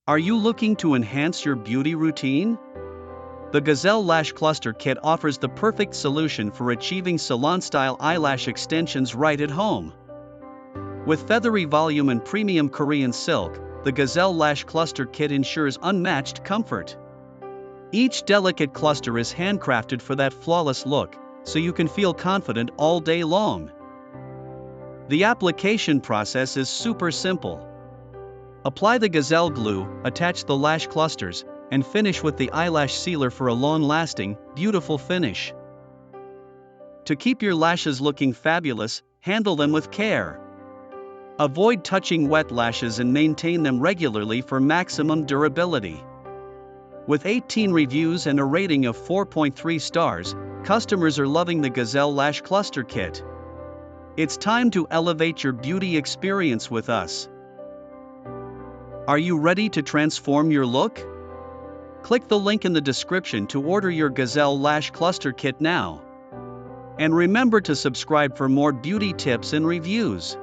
Are you looking to enhance your beauty routine? The Gazelle Lash Cluster Kit offers the perfect solution for achieving salon-style eyelash extensions right at home. With feathery volume and premium Korean silk, the Gazelle Lash Cluster Kit ensures unmatched comfort. Each delicate cluster is handcrafted for that flawless look, so you can feel confident all day long. The application process is super simple. Apply the Gazelle glue, attach the lash clusters, and finish with the eyelash sealer for a long-lasting, beautiful finish. To keep your lashes looking fabulous, handle them with care. Avoid touching wet lashes and maintain them regularly for maximum durability. With 18 reviews and a rating of 4.3 stars, customers are loving the Gazelle Lash Cluster Kit. It's time to elevate your beauty experience with us. Are you ready to transform your look? Click the link in the description to order your Gazelle Lash Cluster Kit now. And remember to subscribe for more beauty tips and reviews.